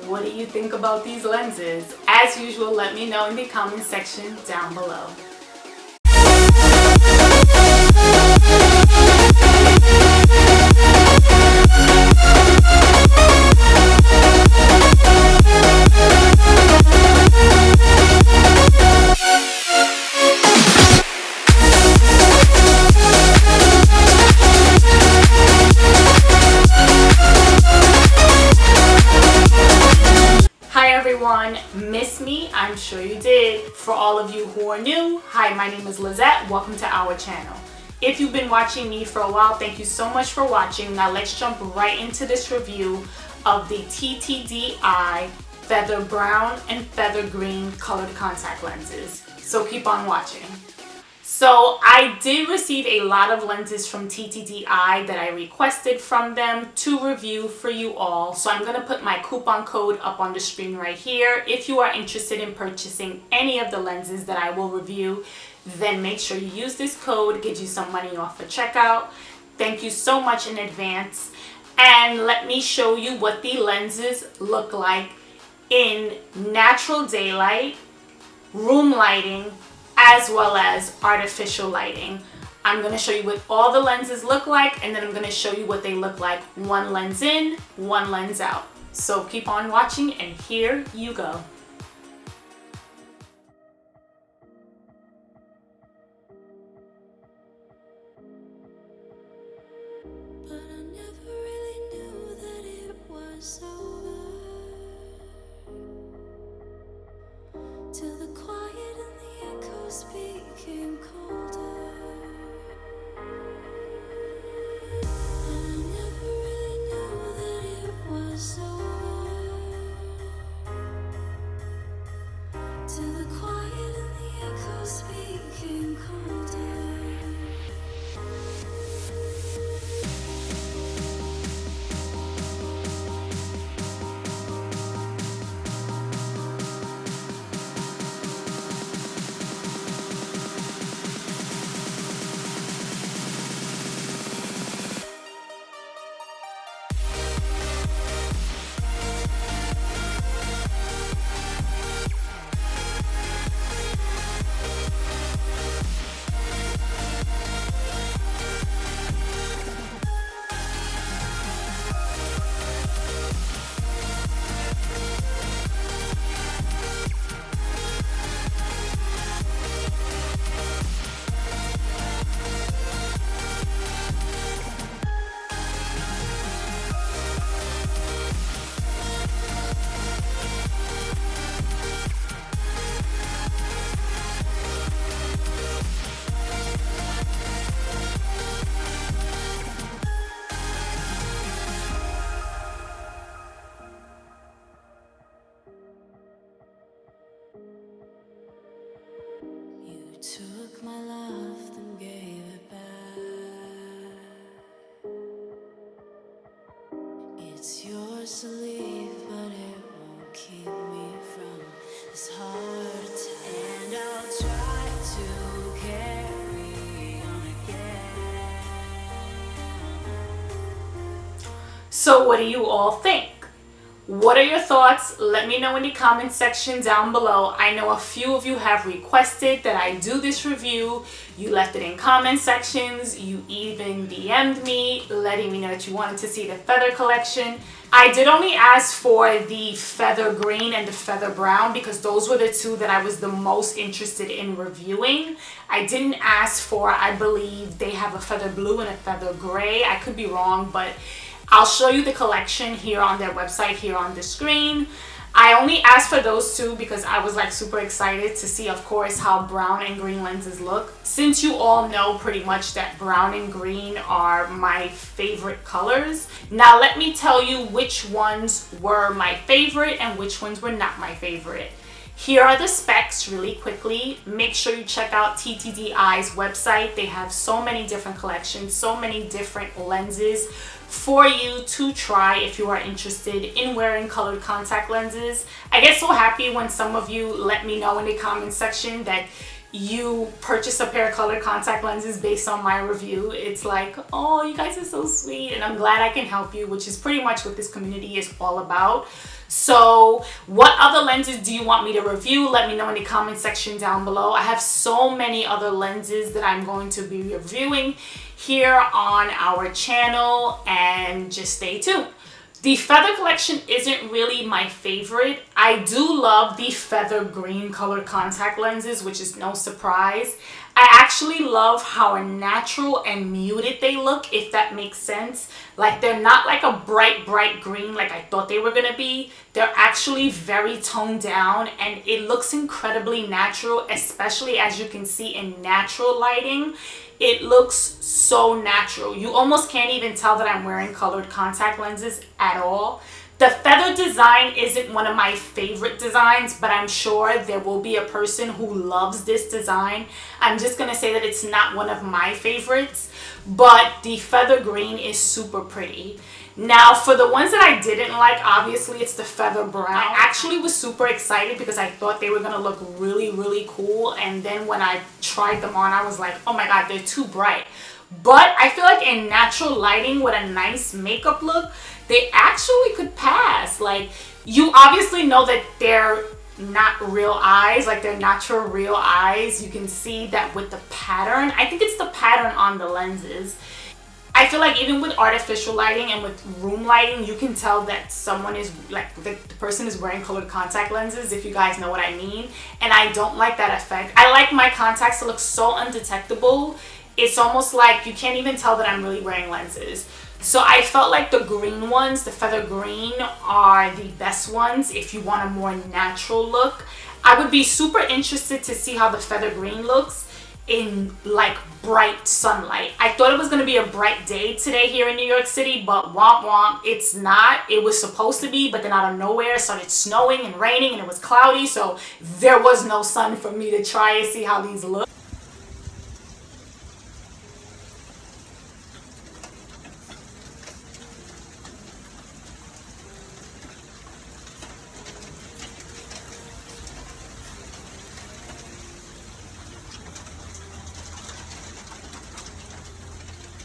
What do you think about these lenses? As usual, let me know in the comment section down below. Miss me? I'm sure you did. For all of you who are new, hi, my name is Lizette. Welcome to our channel. If you've been watching me for a while, thank you so much for watching. Now let's jump right into this review of the TTDEYE Feather Brown and Feather Green colored contact lenses. So keep on watching. So I did receive a lot of lenses from TTDEYE that I requested from them to review for you all. So I'm going to put my coupon code up on the screen right here. If you are interested in purchasing any of the lenses that I will review, then make sure you use this code. It gives you some money off for checkout. Thank you so much in advance. And let me show you what the lenses look like in natural daylight, room lighting, as well as artificial lighting. I'm going to show you what all the lenses look like, and then I'm going to show you what they look like one lens in, one lens out. So keep on watching, and here you go. But I never really knew that it was over till the quiet and the echoes became colder. And I never really knew that it was over till the quiet and the echoes became colder. Took my love and gave it back. It's yours to leave, but it won't keep me from this hard time. And I'll try to carry on again. So what do you all think? What are your thoughts? Let me know in the comment section down below. I know a few of you have requested that I do this review. You left it in comment sections. You even DM'd me letting me know that you wanted to see the feather collection. I did only ask for the feather green and the feather brown because those were the two that I was the most interested in reviewing. I didn't ask for, I believe they have a feather blue and a feather gray. I could be wrong, but I'll show you the collection here on their website here on the screen. I only asked for those two because I was like super excited to see, of course, how brown and green lenses look. Since you all know pretty much that brown and green are my favorite colors. Now let me tell you which ones were my favorite and which ones were not my favorite. Here are the specs really quickly. Make sure you check out TTDEYE's website. They have so many different collections, so many different lenses for you to try if you are interested in wearing colored contact lenses. I get so happy when some of you let me know in the comment section that you purchase a pair of colored contact lenses based on my review. It's like, oh, you guys are so sweet, and I'm glad I can help you, which is pretty much what this community is all about. So what other lenses do you want me to review? Let me know in the comment section down below. I have so many other lenses that I'm going to be reviewing here on our channel, and just stay tuned. The Feather Collection isn't really my favorite. I do love the feather green colored contact lenses, which is no surprise. I actually love how natural and muted they look, if that makes sense. Like, they're not like a bright green like I thought they were gonna be. They're actually very toned down, and it looks incredibly natural, especially as you can see in natural lighting. It looks so natural. You almost can't even tell that I'm wearing colored contact lenses at all. The feather design isn't one of my favorite designs, but I'm sure there will be a person who loves this design. I'm just gonna say that it's not one of my favorites, but the feather green is super pretty. Now, for the ones that I didn't like, obviously it's the feather brown. I actually was super excited because I thought they were gonna look really cool, and then when I tried them on, I was like, oh my god, they're too bright. But I feel like in natural lighting with a nice makeup look, they actually could pass. Like, you obviously know that they're not real eyes, like they're natural real eyes. You can see that with the pattern. I think it's the pattern on the lenses. I feel like even with artificial lighting and with room lighting, you can tell that someone is like, the person is wearing colored contact lenses, if you guys know what I mean. And I don't like that effect. I like my contacts to look so undetectable. It's almost like you can't even tell that I'm really wearing lenses. So I felt like the green ones, the feather green, are the best ones if you want a more natural look. I would be super interested to see how the feather green looks in like bright sunlight. I thought it was going to be a bright day today here in New York City, but womp womp, it's not. It was supposed to be, but then out of nowhere it started snowing and raining and it was cloudy, so there was no sun for me to try and see how these look.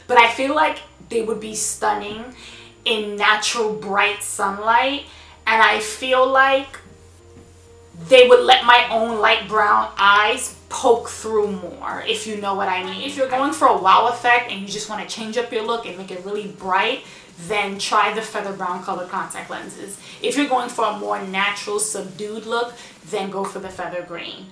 But I feel like they would be stunning in natural bright sunlight, and I feel like they would let my own light brown eyes poke through more, if you know what I mean. If you're going for a wow effect and you just want to change up your look and make it really bright, then try the feather brown colored contact lenses. If you're going for a more natural subdued look, then go for the feather green.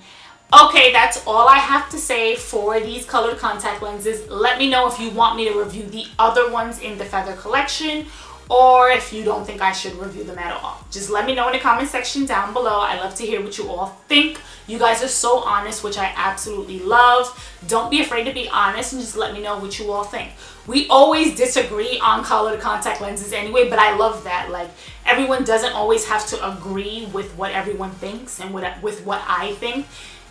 Okay, that's all I have to say for these colored contact lenses. Let me know if you want me to review the other ones in the Feather Collection, or if you don't think I should review them at all. Just let me know in the comment section down below. I love to hear what you all think. You guys are so honest, which I absolutely love. Don't be afraid to be honest and just let me know what you all think. We always disagree on colored contact lenses anyway, but I love that. Like, everyone doesn't always have to agree with what everyone thinks and with what I think.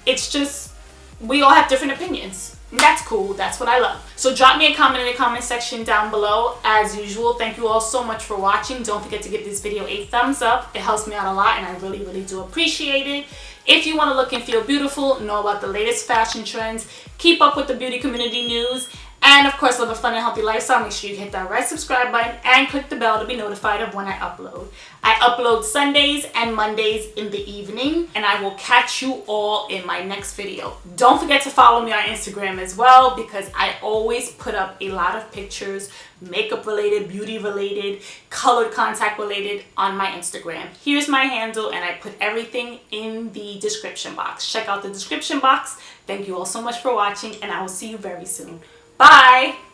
It's just, we all have different opinions. And that's cool. That's what I love. So drop me a comment in the comment section down below. As usual, thank you all so much for watching. Don't forget to give this video a thumbs up. It helps me out a lot, and I really do appreciate it. If you want to look and feel beautiful, know about the latest fashion trends, keep up with the beauty community news, and of course live a fun and healthy lifestyle, make sure you hit that red subscribe button and click the bell to be notified of when I upload. I upload Sundays and Mondays in the evening, and I will catch you all in my next video. Don't forget to follow me on Instagram as well, because I always put up a lot of pictures, makeup related, beauty related, colored contact related on my Instagram. Here's my handle, and I put everything in the description box. Check out the description box. Thank you all so much for watching, and I will see you very soon. Bye!